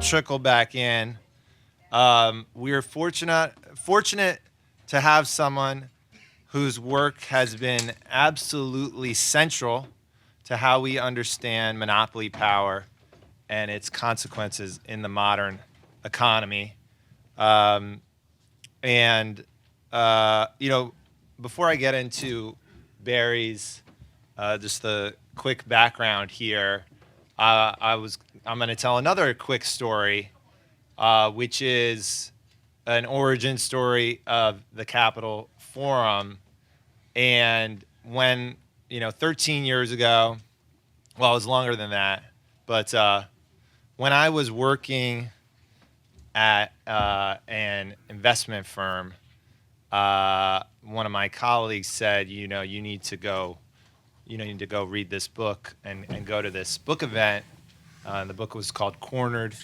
trickle back in. We're fortunate to have someone whose work has been absolutely central to how we understand monopoly power and its consequences in the modern economy. Um, and before I get into Barry's just the quick background here, I'm going to tell another quick story, which is an origin story of the Capital Forum. And when 13 years ago, well, it was longer than that, but when I was working at an investment firm, one of my colleagues said, you need to go read this book and go to this book event. The book was called Cornered,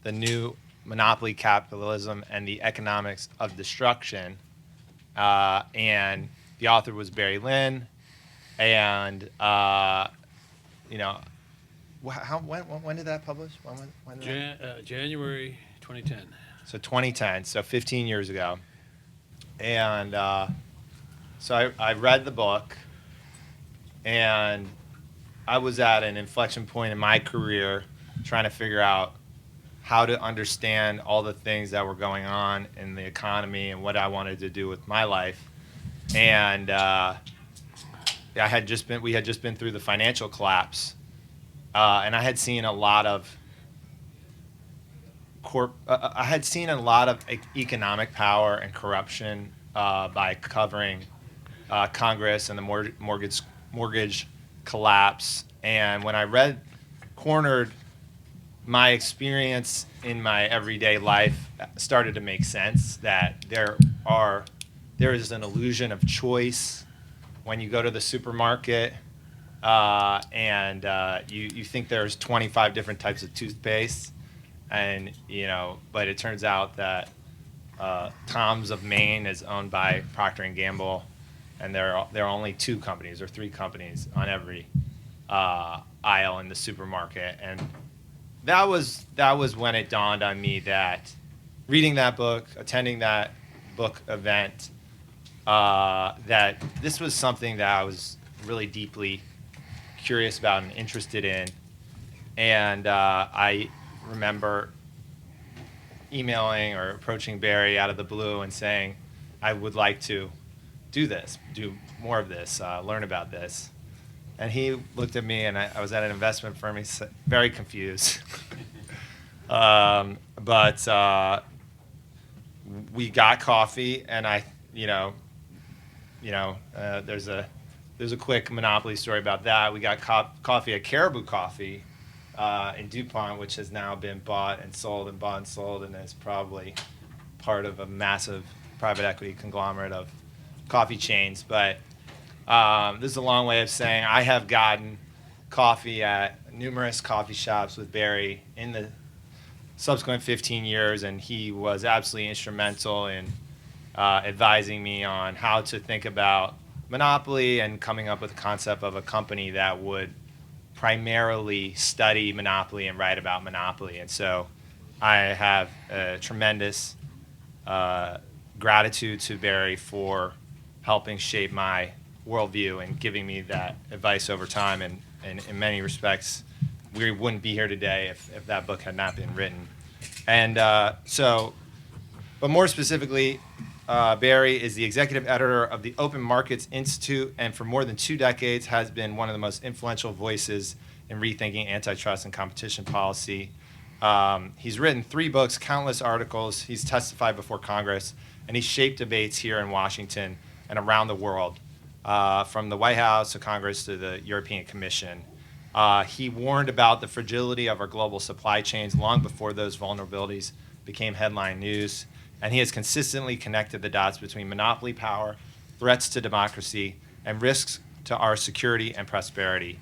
The New Monopoly Capitalism and the Economics of Destruction. And the author was Barry Lynn. And, when did that publish? When did January 2010. So 2010, so 15 years ago. And so I read the book, and I was at an inflection point in my career trying to figure out how to understand all the things that were going on in the economy and what I wanted to do with my life. And we had just been through the financial collapse, and I had seen a lot of economic power and corruption by covering Congress and the mortgage collapse. And when I read Cornered, my experience in my everyday life started to make sense, that there is an illusion of choice when you go to the supermarket and you think there's 25 different types of toothpaste, and but it turns out that Tom's of Maine is owned by Procter and Gamble, and there are only 2 companies or 3 companies on every aisle in the supermarket. And that was when it dawned on me that reading that book, attending that book event, that this was something that I was really deeply curious about and interested in. And I remember emailing or approaching Barry out of the blue and saying, I would like to do more of this, learn about this. And he looked at me, and I was at an investment firm. He's very confused. But we got coffee, and there's a quick Monopoly story about that. We got coffee at Caribou Coffee in DuPont, which has now been bought and sold, and is probably part of a massive private equity conglomerate of coffee chains. But this is a long way of saying I have gotten coffee at numerous coffee shops with Barry in the subsequent 15 years, and he was absolutely instrumental in advising me on how to think about monopoly and coming up with a concept of a company that would primarily study monopoly and write about monopoly. And so I have a tremendous gratitude to Barry for helping shape my worldview and giving me that advice over time. And in many respects, we wouldn't be here today if that book had not been written. And but more specifically, Barry is the executive editor of the Open Markets Institute, and for more than 2 decades has been one of the most influential voices in rethinking antitrust and competition policy. He's written 3 books, countless articles. He's testified before Congress, and he's shaped debates here in Washington and around the world, from the White House to Congress to the European Commission. He warned about the fragility of our global supply chains long before those vulnerabilities became headline news. And he has consistently connected the dots between monopoly power, threats to democracy, and risks to our security and prosperity.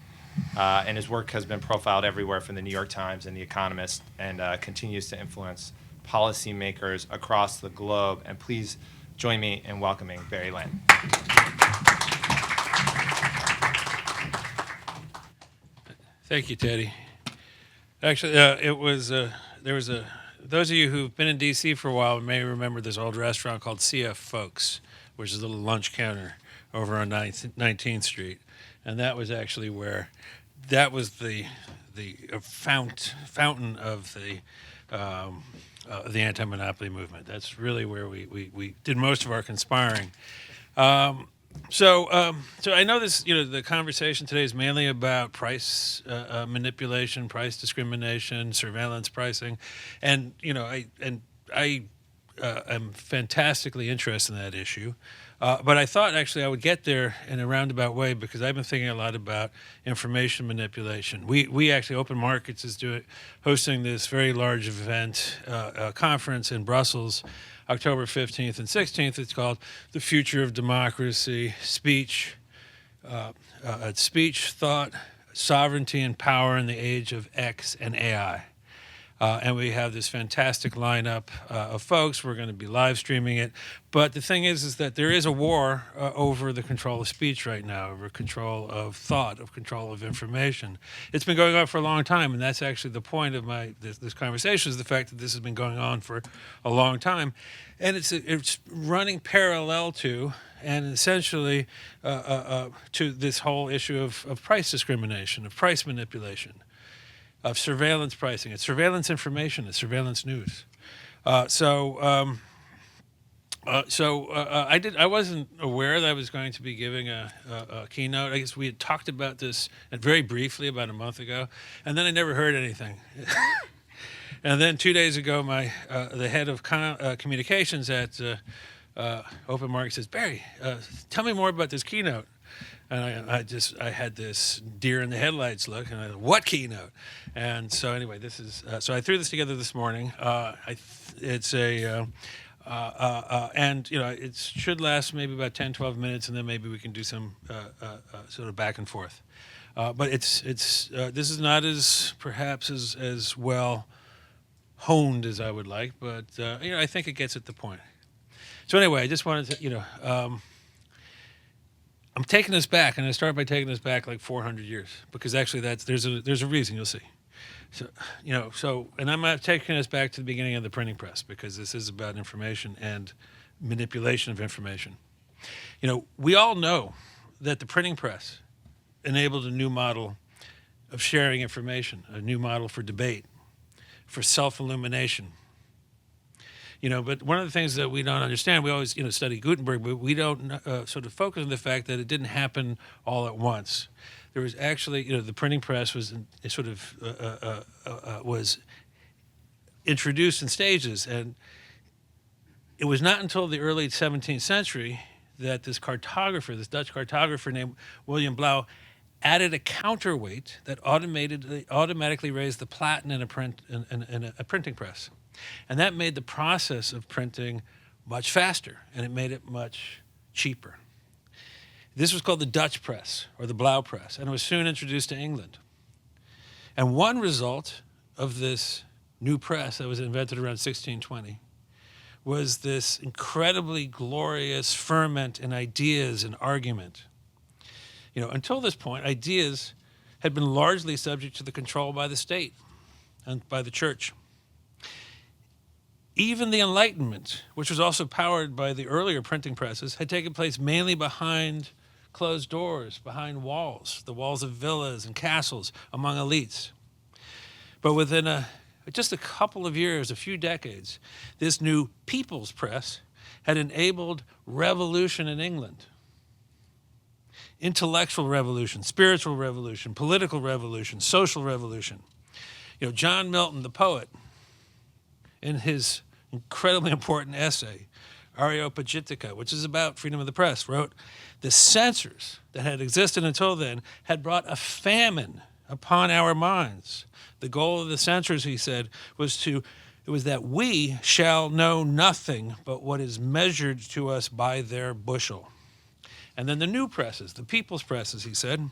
And his work has been profiled everywhere from the New York Times and The Economist, and continues to influence policymakers across the globe. And please join me in welcoming Barry Lynn. Thank you, Teddy. Actually, it was those of you who've been in D.C. for a while may remember this old restaurant called C.F. Folks, which is a little lunch counter over on 19th Street, and that was actually where that was the fountain of the anti-monopoly movement. That's really where we did most of our conspiring. So I know this. The conversation today is mainly about price manipulation, price discrimination, surveillance pricing, and I am fantastically interested in that issue. But I thought actually I would get there in a roundabout way because I've been thinking a lot about information manipulation. We actually, Open Markets is hosting this very large event, conference in Brussels, October 15th and 16th. It's called The Future of Democracy, Speech, Thought, Sovereignty, and Power in the Age of X and AI. And we have this fantastic lineup of folks. We're going to be live streaming it. But the thing is that there is a war over the control of speech right now, over control of thought, of control of information. It's been going on for a long time, and that's actually the point of this conversation, is the fact that this has been going on for a long time. And it's running parallel to and essentially to this whole issue of price discrimination, of price manipulation, of surveillance pricing. It's surveillance information. It's surveillance news. I wasn't aware that I was going to be giving a keynote. I guess we had talked about this very briefly about a month ago, and then I never heard anything. And then 2 days ago, the head of communications at Open Market says, "Barry, tell me more about this keynote." And I had this deer in the headlights look, and I said, "What keynote?" And so anyway, this is so I threw this together this morning. It should last maybe about 10, 12 minutes, and then maybe we can do some sort of back and forth. But this is not perhaps as well honed as I would like, but I think it gets at the point. So anyway, I just wanted to I'm taking this back, and I start by taking this back like 400 years, because actually there's a reason, you'll see. So and I'm not taking us back to the beginning of the printing press, because this is about information and manipulation of information. We all know that the printing press enabled a new model of sharing information, a new model for debate, for self-illumination. But one of the things that we don't understand, we always, study Gutenberg, but we don't sort of focus on the fact that it didn't happen all at once. There was actually, the printing press was was introduced in stages, and it was not until the early 17th century that this Dutch cartographer named William Blaeu, added a counterweight that automatically raised the platen in a printing press. And that made the process of printing much faster, and it made it much cheaper. This was called the Dutch press, or the Blaeu press, and it was soon introduced to England. And one result of this new press that was invented around 1620 was this incredibly glorious ferment in ideas and argument. Until this point, ideas had been largely subject to the control by the state and by the church. Even the Enlightenment, which was also powered by the earlier printing presses, had taken place mainly behind closed doors, behind walls, the walls of villas and castles among elites. But within just a couple of years, a few decades, this new people's press had enabled revolution in England. Intellectual revolution, spiritual revolution, political revolution, social revolution. John Milton, the poet, in his incredibly important essay, Areopagitica, which is about freedom of the press, wrote, "The censors that had existed until then had brought a famine upon our minds. The goal of the censors," he said, was that we shall know nothing but what is measured to us by their bushel. And then the new presses, the people's presses, he said,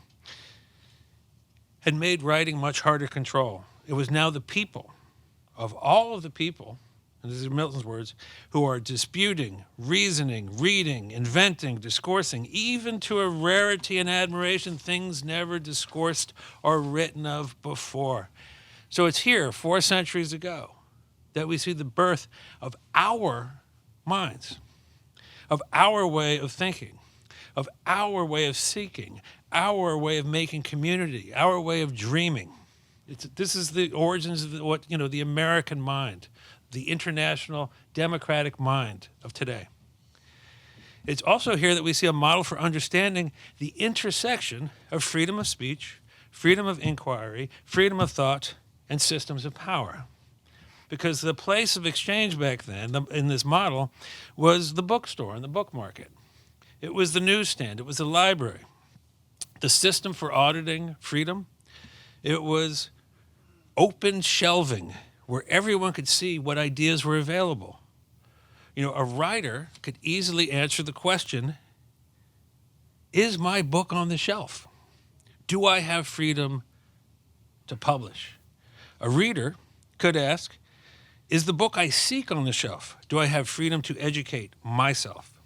had made writing much harder to control. It was now the people, of all of the people, and these are Milton's words, who are disputing, reasoning, reading, inventing, discoursing, even to a rarity and admiration, things never discoursed or written of before. So it's here, 4 centuries ago, that we see the birth of our minds, of our way of thinking, of our way of seeking, our way of making community, our way of dreaming. This is the origins of the American mind, the international democratic mind of today. It's also here that we see a model for understanding the intersection of freedom of speech, freedom of inquiry, freedom of thought, and systems of power. Because the place of exchange back then, in this model, was the bookstore and the book market. It was the newsstand. It was the library. The system for auditing freedom. It was open shelving where everyone could see what ideas were available. A writer could easily answer the question, is my book on the shelf? Do I have freedom to publish? A reader could ask, is the book I seek on the shelf? Do I have freedom to educate myself?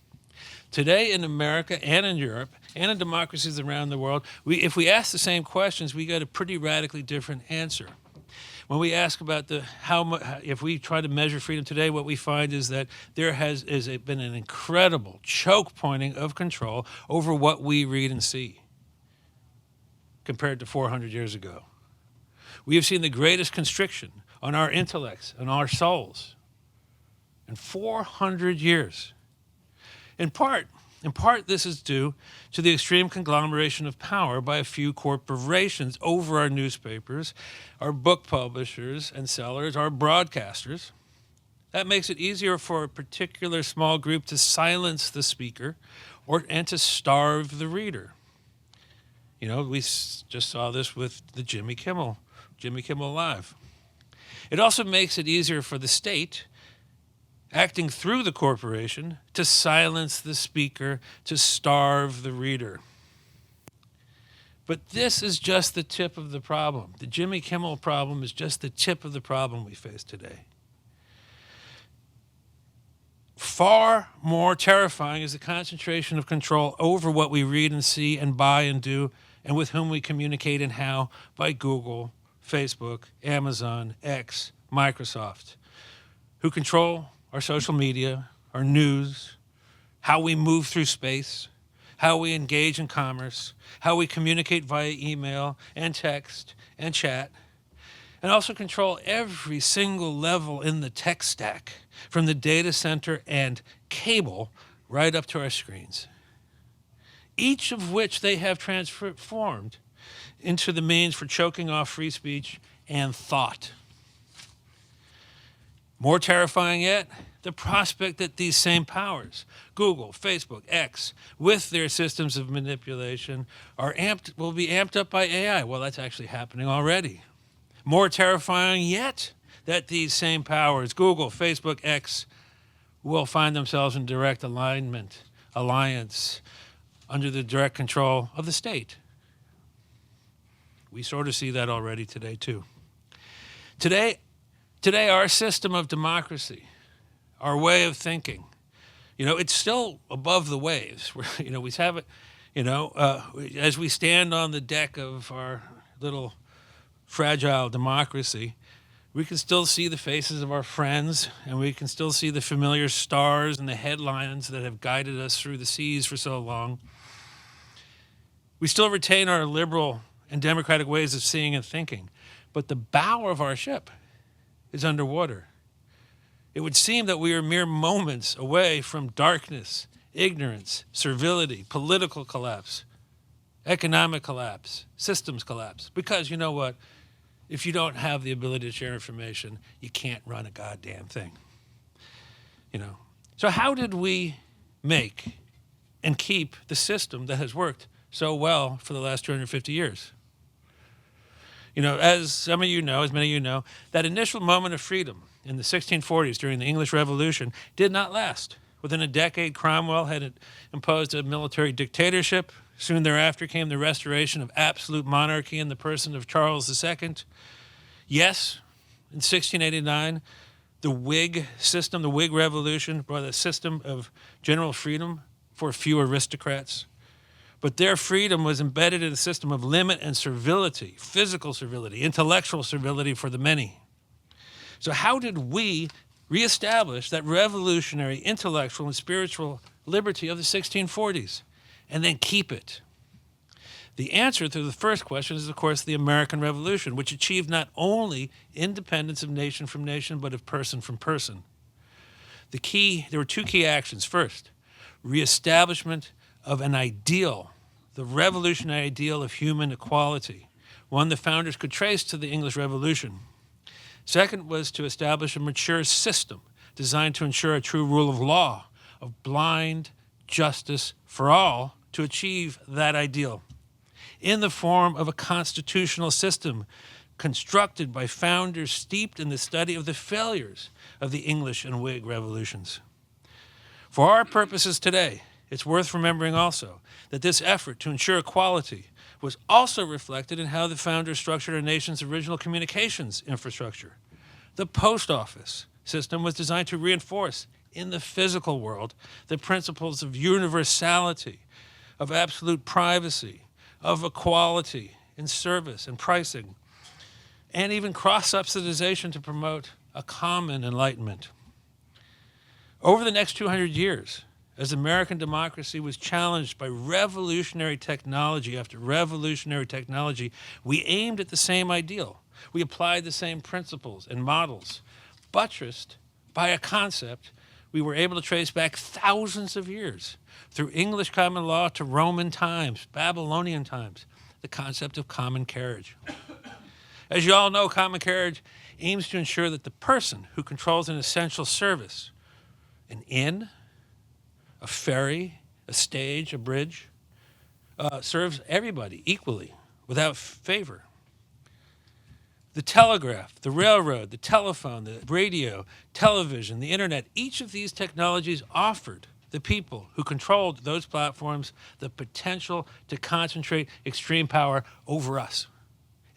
Today in America and in Europe and in democracies around the world, if we ask the same questions, we get a pretty radically different answer. When we ask about if we try to measure freedom today, what we find is that there has been an incredible choke pointing of control over what we read and see compared to 400 years ago. We have seen the greatest constriction on our intellects and our souls in 400 years. In part, this is due to the extreme conglomeration of power by a few corporations over our newspapers, our book publishers and sellers, our broadcasters. That makes it easier for a particular small group to silence the speaker and to starve the reader. We just saw this with the Jimmy Kimmel Live. It also makes it easier for the state, acting through the corporation, to silence the speaker, to starve the reader. But this is just the tip of the problem. The Jimmy Kimmel problem is just the tip of the problem we face today. Far more terrifying is the concentration of control over what we read and see and buy and do and with whom we communicate and how by Google, Facebook, Amazon, X, Microsoft, who control our social media, our news, how we move through space, how we engage in commerce, how we communicate via email and text and chat, and also control every single level in the tech stack, from the data center and cable right up to our screens, each of which they have transformed into the means for choking off free speech and thought. More terrifying yet, the prospect that these same powers, Google, Facebook, X, with their systems of manipulation, will be amped up by AI. Well, that's actually happening already. More terrifying yet, that these same powers, Google, Facebook, X, will find themselves in direct alliance, under the direct control of the state. We sort of see that already today, too. Today, our system of democracy, our way of thinking, it's still above the waves. We have it, as we stand on the deck of our little fragile democracy, we can still see the faces of our friends, and we can still see the familiar stars and the headlines that have guided us through the seas for so long. We still retain our liberal and democratic ways of seeing and thinking, but the bow of our ship is underwater. It would seem that we are mere moments away from darkness, ignorance, servility, political collapse, economic collapse, systems collapse. Because you know what? If you don't have the ability to share information, you can't run a goddamn thing. So how did we make and keep the system that has worked so well for the last 250 years? As many of you know, that initial moment of freedom in the 1640s during the English Revolution did not last. Within a decade, Cromwell had imposed a military dictatorship. Soon thereafter came the restoration of absolute monarchy in the person of Charles II. Yes, in 1689, the Whig system, the Whig Revolution, brought a system of general freedom for a few aristocrats. But their freedom was embedded in a system of limit and servility, physical servility, intellectual servility for the many. So how did we reestablish that revolutionary intellectual and spiritual liberty of the 1640s and then keep it? The answer to the first question is, of course, the American Revolution, which achieved not only independence of nation from nation, but of person from person. There were two key actions. First, reestablishment of an ideal, the revolutionary ideal of human equality, one the founders could trace to the English Revolution. Second was to establish a mature system designed to ensure a true rule of law, of blind justice for all, to achieve that ideal in the form of a constitutional system constructed by founders steeped in the study of the failures of the English and Whig revolutions. For our purposes today, it's worth remembering also that this effort to ensure equality was also reflected in how the founders structured our nation's original communications infrastructure. The post office system was designed to reinforce in the physical world the principles of universality, of absolute privacy, of equality in service and pricing, and even cross-subsidization to promote a common enlightenment. Over the next 200 years, as American democracy was challenged by revolutionary technology after revolutionary technology, we aimed at the same ideal. We applied the same principles and models, buttressed by a concept we were able to trace back thousands of years through English common law to Roman times, Babylonian times, the concept of common carriage. As you all know, common carriage aims to ensure that the person who controls an essential service, an inn, a ferry, a stage, a bridge, serves everybody equally, without favor. The telegraph, the railroad, the telephone, the radio, television, the internet, each of these technologies offered the people who controlled those platforms the potential to concentrate extreme power over us.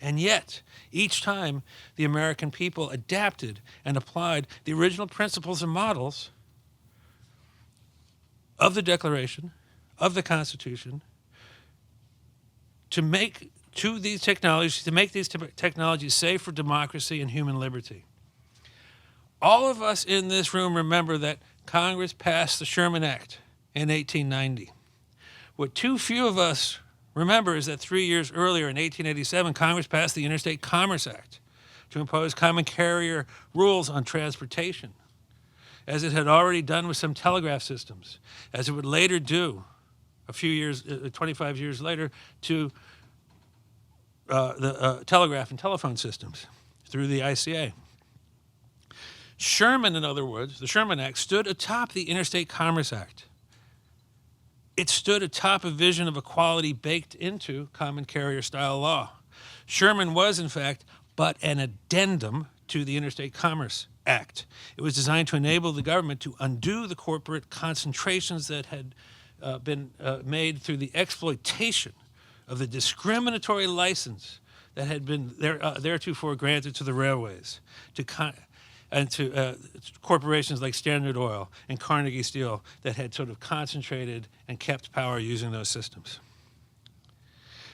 And yet, each time the American people adapted and applied the original principles and models of the Declaration, of the Constitution, to make these technologies safe for democracy and human liberty. All of us in this room remember that Congress passed the Sherman Act in 1890. What too few of us remember is that 3 years earlier, in 1887, Congress passed the Interstate Commerce Act to impose common carrier rules on transportation, as it had already done with some telegraph systems, as it would later do, 25 years later, to the telegraph and telephone systems through the ICA. Sherman, in other words, the Sherman Act stood atop the Interstate Commerce Act. It stood atop a vision of equality baked into common carrier style law. Sherman was, in fact, but an addendum to the Interstate Commerce Act. It was designed to enable the government to undo the corporate concentrations that had been made through the exploitation of the discriminatory license that had been theretofore granted to the railways, to corporations like Standard Oil and Carnegie Steel that had sort of concentrated and kept power using those systems.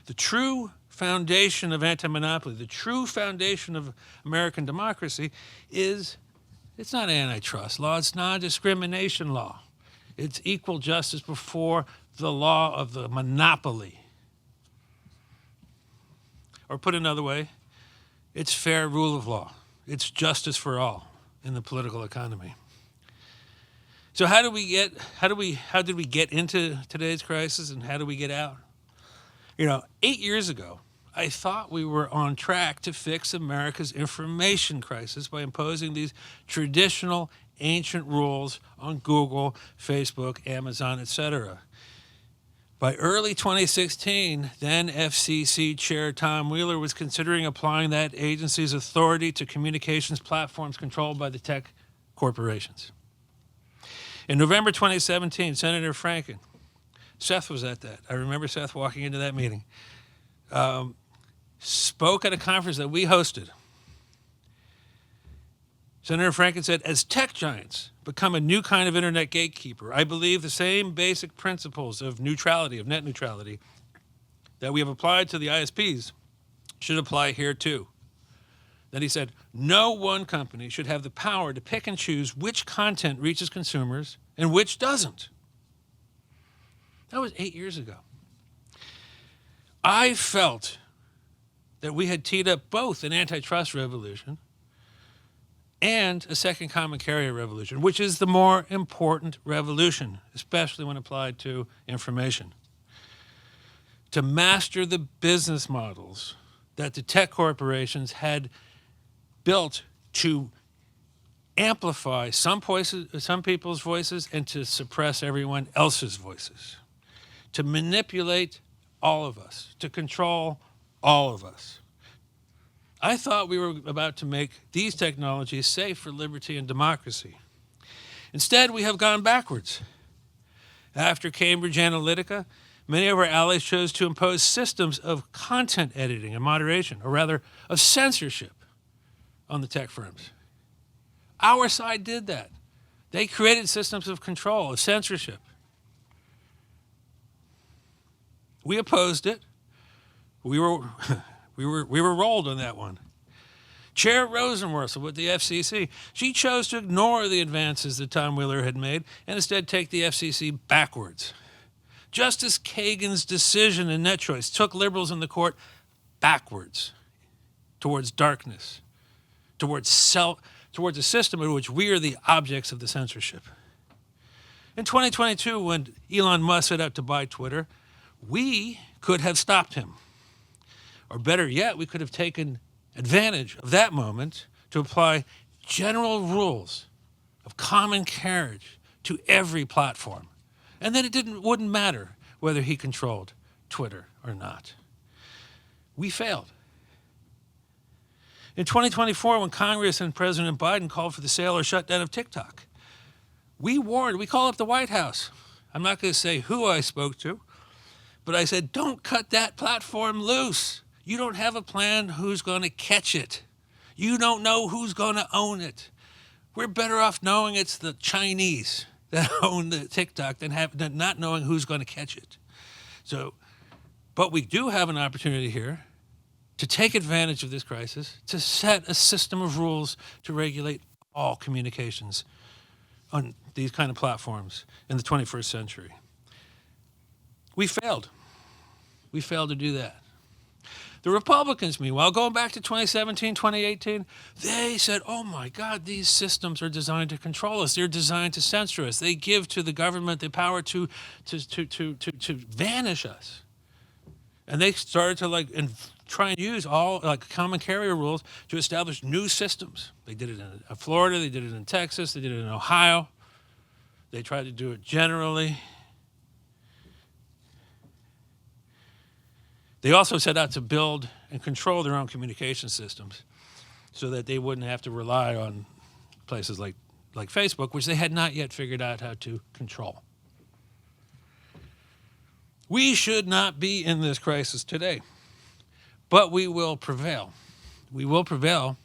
The true foundation of anti-monopoly, the true foundation of American democracy it's not antitrust law, it's non-discrimination law. It's equal justice before the law of the monopoly. Or put another way, it's fair rule of law. It's justice for all in the political economy. So how did we get into today's crisis, and how do we get out? 8 years ago, I thought we were on track to fix America's information crisis by imposing these traditional ancient rules on Google, Facebook, Amazon, etc. By early 2016, then FCC Chair Tom Wheeler was considering applying that agency's authority to communications platforms controlled by the tech corporations. In November 2017, Senator Franken, Seth was at that. I remember Seth walking into that meeting, spoke at a conference that we hosted. Senator Franken said, as tech giants become a new kind of internet gatekeeper, I believe the same basic principles of neutrality, of net neutrality, that we have applied to the ISPs should apply here too. Then he said, no one company should have the power to pick and choose which content reaches consumers and which doesn't. That was 8 years ago. I felt that we had teed up both an antitrust revolution and a second common carrier revolution, which is the more important revolution, especially when applied to information. To master the business models that the tech corporations had built to amplify some people's voices and to suppress everyone else's voices. To manipulate all of us, to control all of us. I thought we were about to make these technologies safe for liberty and democracy. Instead, we have gone backwards. After Cambridge Analytica, many of our allies chose to impose systems of content editing and moderation, or rather, of censorship on the tech firms. Our side did that. They created systems of control, of censorship. We opposed it. We were rolled on that one. Chair Rosenworcel with the FCC, she chose to ignore the advances that Tom Wheeler had made and instead take the FCC backwards. Justice Kagan's decision in Net Choice took liberals in the court backwards, towards darkness, towards a system in which we are the objects of the censorship. In 2022, when Elon Musk set out to buy Twitter, we could have stopped him. Or better yet, we could have taken advantage of that moment to apply general rules of common carriage to every platform. And then it wouldn't matter whether he controlled Twitter or not. We failed. In 2024, when Congress and President Biden called for the sale or shutdown of TikTok, we called up the White House. I'm not going to say who I spoke to, but I said, don't cut that platform loose. You don't have a plan who's going to catch it. You don't know who's going to own it. We're better off knowing it's the Chinese that own the TikTok than not knowing who's going to catch it. But we do have an opportunity here to take advantage of this crisis, to set a system of rules to regulate all communications on these kind of platforms in the 21st century. We failed. We failed to do that. The Republicans, meanwhile, going back to 2017, 2018, they said, oh my God, these systems are designed to control us. They're designed to censor us. They give to the government the power to vanish us. And they started to try and use all common carrier rules to establish new systems. They did it in Florida, they did it in Texas, they did it in Ohio. They tried to do it generally. They also set out to build and control their own communication systems so that they wouldn't have to rely on places like Facebook, which they had not yet figured out how to control. We should not be in this crisis today, but we will prevail. We will prevail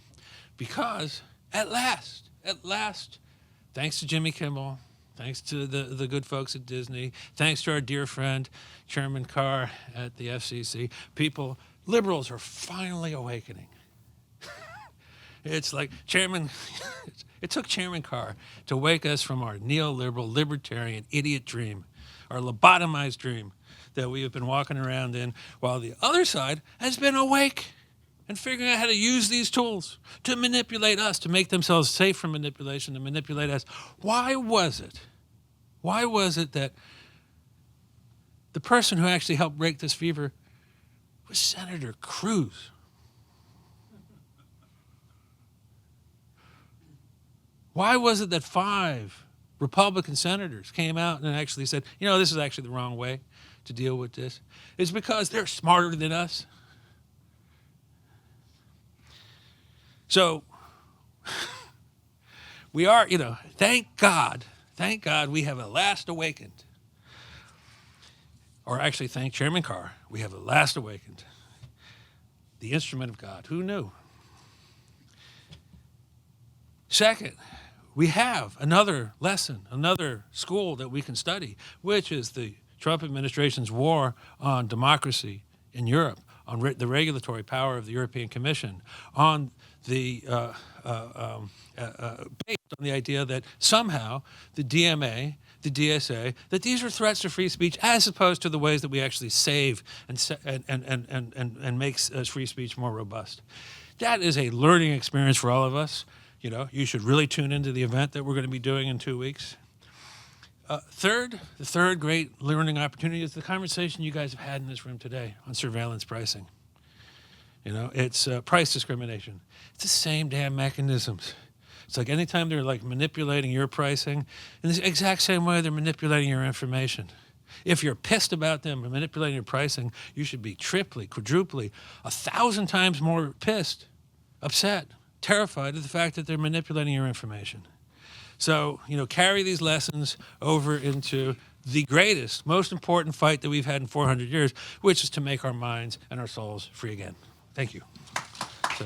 because at last, thanks to Jimmy Kimmel, thanks to the good folks at Disney, thanks to our dear friend, Chairman Carr at the FCC, liberals are finally awakening. It's like it took Chairman Carr to wake us from our neoliberal, libertarian, idiot dream, our lobotomized dream that we have been walking around in, while the other side has been awake and figuring out how to use these tools to manipulate us, to make themselves safe from manipulation, to manipulate us. Why was it that the person who actually helped break this fever was Senator Cruz? Why was it that 5 Republican senators came out and actually said, this is actually the wrong way to deal with this? It's because they're smarter than us. So we are, thank God we have at last awakened. Or actually, thank Chairman Carr, we have at last awakened. The instrument of God. Who knew? Second, we have another lesson, another school that we can study, which is the Trump administration's war on democracy in Europe, on the regulatory power of the European Commission, on the based on the idea that somehow the DMA, the DSA, that these are threats to free speech as opposed to the ways that we actually save and makes free speech more robust. That is a learning experience for all of us. You know, you should really tune into the event that we're going to be doing in 2 weeks. The third great learning opportunity is the conversation you guys have had in this room today on surveillance pricing. You know, it's price discrimination. It's the same damn mechanisms. It's like anytime they're like manipulating your pricing, in the exact same way they're manipulating your information. If you're pissed about them manipulating your pricing, you should be triply, quadruply, 1,000 times more pissed, upset, terrified of the fact that they're manipulating your information. So, you know, carry these lessons over into the greatest, most important fight that we've had in 400 years, which is to make our minds and our souls free again. Thank you. So.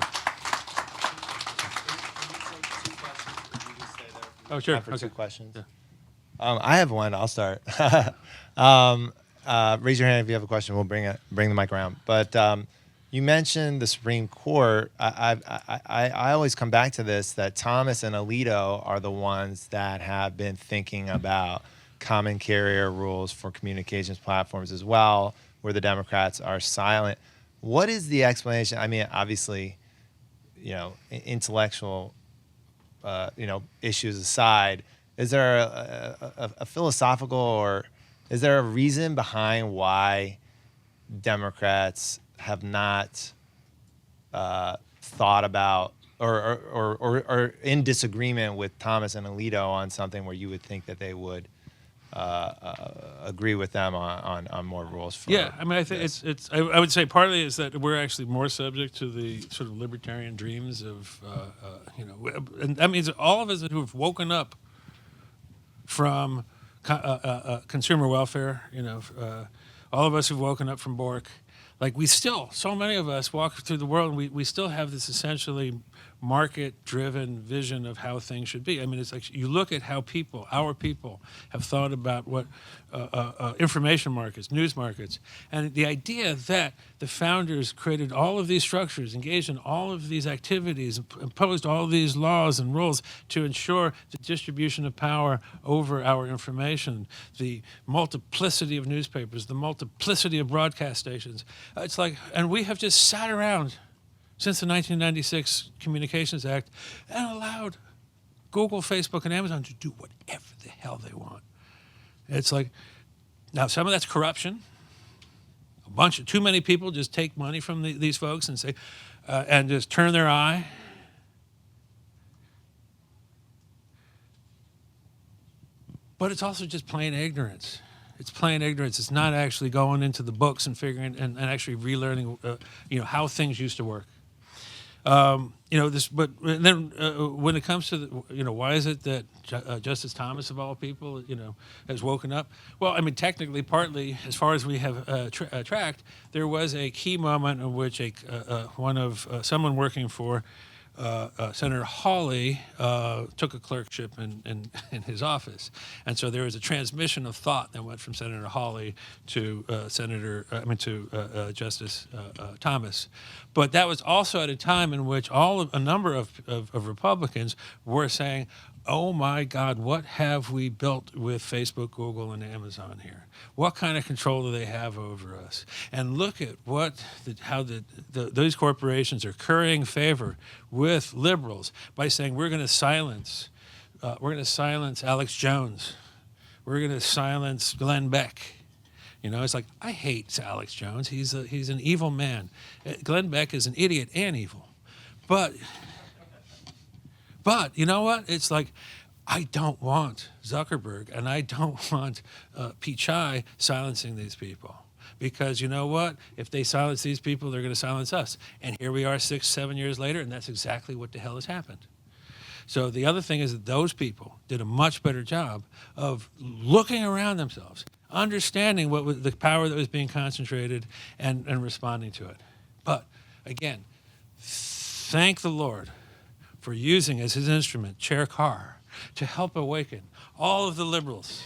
Oh, sure. Time for Okay. 2 questions. Yeah. I have one. I'll start. Raise your hand if you have a question. We'll bring the mic around. But you mentioned the Supreme Court. I always come back to this, that Thomas and Alito are the ones that have been thinking about common carrier rules for communications platforms as well, where the Democrats are silent. What is the explanation? I mean, obviously, you know, intellectual, issues aside, is there a philosophical, or is there a reason behind why Democrats have not thought about or in disagreement with Thomas and Alito on something where you would think that they would agree with them on more rules? For Yeah, I mean, I think it's. I would say partly is that we're actually more subject to the sort of libertarian dreams of, and that means all of us who have woken up from consumer welfare, all of us who've woken up from Bork, like so many of us walk through the world and we still have this essentially market-driven vision of how things should be. I mean, it's like you look at how our people have thought about what information markets, news markets, and the idea that the founders created all of these structures, engaged in all of these activities, imposed all of these laws and rules to ensure the distribution of power over our information, the multiplicity of newspapers, the multiplicity of broadcast stations. It's like, and we have just sat around since the 1996 Communications Act and allowed Google, Facebook, and Amazon to do whatever the hell they want. It's like, now some of that's corruption. Too many people just take money from these folks and say, and just turn their eye. But it's also just plain ignorance. It's plain ignorance. It's not actually going into the books and figuring and actually relearning, how things used to work. But then when it comes to why is it that Justice Thomas of all people, has woken up? Well, I mean, technically, partly, as far as we have tracked, there was a key moment in which someone working for Senator Hawley took a clerkship in his office, and so there was a transmission of thought that went from Senator Hawley to Justice Thomas. But that was also at a time in which a number of Republicans were saying, oh my God, what have we built with Facebook, Google, and Amazon here? What kind of control do they have over us? And look at how those corporations are currying favor with liberals by saying we're going to silence Alex Jones, we're going to silence Glenn Beck. It's like, I hate Alex Jones. He's an evil man. Glenn Beck is an idiot and evil, but you know what? It's like, I don't want Zuckerberg and I don't want Pichai silencing these people. Because you know what? If they silence these people, they're going to silence us. And here we are 6-7 years later, and that's exactly what the hell has happened. So the other thing is that those people did a much better job of looking around themselves, understanding what was the power that was being concentrated and responding to it. But again, thank the Lord for using as his instrument Chair Carr to help awaken all of the liberals.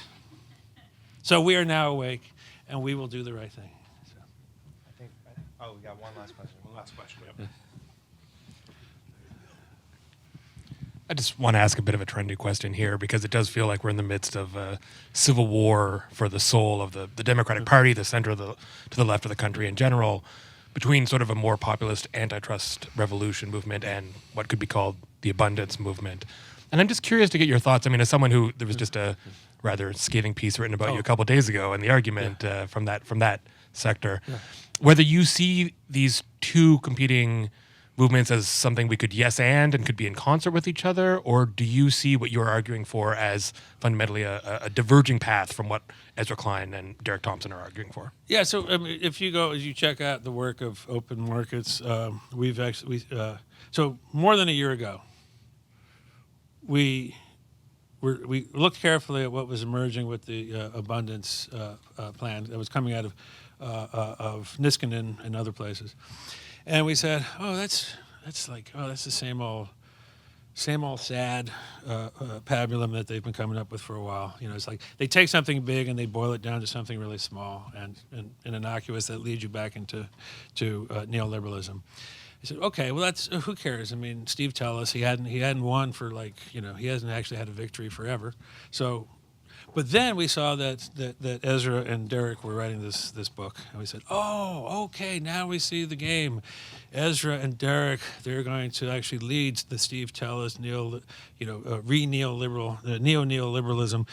So we are now awake, and we will do the right thing. So. Oh, we got one last question. One last question. Yep. I just want to ask a bit of a trendy question here because it does feel like we're in the midst of a civil war for the soul of the Democratic Party, the center of to the left of the country in general, between sort of a more populist antitrust revolution movement and what could be called the abundance movement. And I'm just curious to get your thoughts. I mean, as someone who there was just a rather scathing piece written about you a couple of days ago, and the argument from that sector, whether you see these two competing movements as something we could yes and could be in concert with each other, or do you see what you're arguing for as fundamentally a diverging path from what Ezra Klein and Derek Thompson are arguing for? Yeah, so I mean, if you check out the work of open markets, so more than a year ago, we looked carefully at what was emerging with the abundance plan that was coming out of Niskanen and other places. And we said, that's the same old sad pabulum that they've been coming up with for a while. You know, it's like they take something big and they boil it down to something really small and innocuous that leads you back into neoliberalism. I said, okay, well that's who cares? I mean, Steve Tellis, he hadn't won for he hasn't actually had a victory forever. So. But then we saw that Ezra and Derek were writing this book, and we said, "Oh, okay, now we see the game." Ezra and Derek, they're going to actually lead the Steve Tellis neo-neoliberalism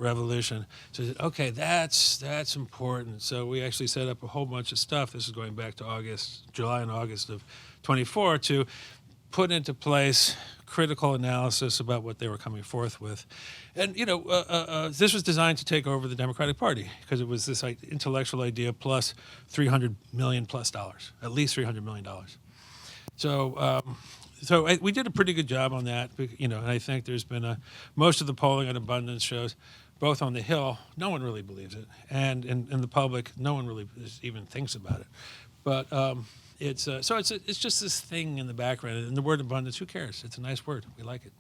revolution. So we said, okay, that's important. So we actually set up a whole bunch of stuff. This is going back to July and August of 24 to put into place critical analysis about what they were coming forth with. And, this was designed to take over the Democratic Party because it was this intellectual idea plus $300 million plus dollars, at least $300 million. So we did a pretty good job on that, and I think there's been most of the polling on abundance shows, both on the Hill, no one really believes it, and in the public, no one really even thinks about it. But it's just this thing in the background, and the word abundance, who cares? It's a nice word. We like it.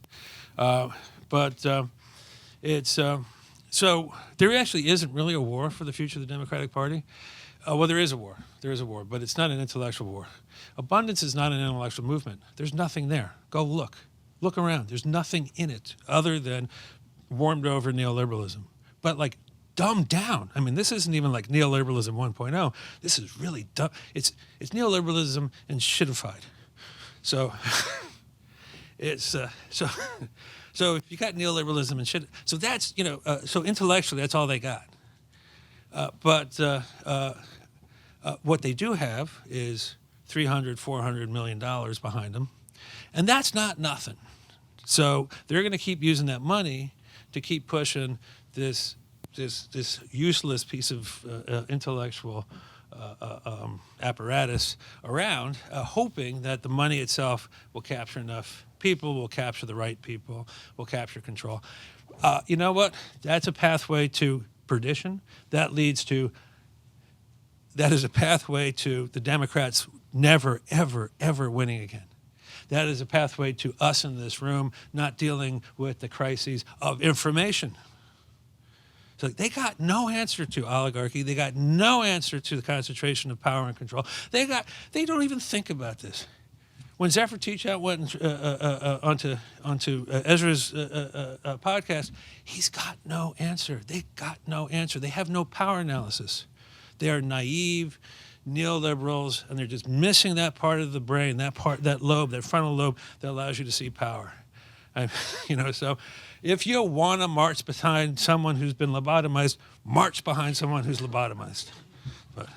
So there actually isn't really a war for the future of the Democratic Party. Well, there is a war. There is a war, but it's not an intellectual war. Abundance is not an intellectual movement. There's nothing there. Go look. Look around. There's nothing in it other than warmed over neoliberalism. But dumbed down. I mean, this isn't even like neoliberalism 1.0. This is really dumb. It's neoliberalism and shitified. So so if you got neoliberalism and shit, so that's so intellectually that's all they got. But what they do have is $400 million behind them, and that's not nothing. So they're going to keep using that money to keep pushing this useless piece of intellectual apparatus around, hoping that the money itself will capture enough people, will capture the right people, will capture control. You know what? That's a pathway to perdition. That is a pathway to the Democrats never, ever, ever winning again. That is a pathway to us in this room not dealing with the crises of information. So they got no answer to oligarchy. They got no answer to the concentration of power and control. They don't even think about this. When Zephyr Teachout went onto Ezra's podcast, he's got no answer. They got no answer. They have no power analysis. They are naive neoliberals, and they're just missing that part of the brain, that lobe, that frontal lobe that allows you to see power. So if you want to march behind someone who's been lobotomized, march behind someone who's lobotomized. But,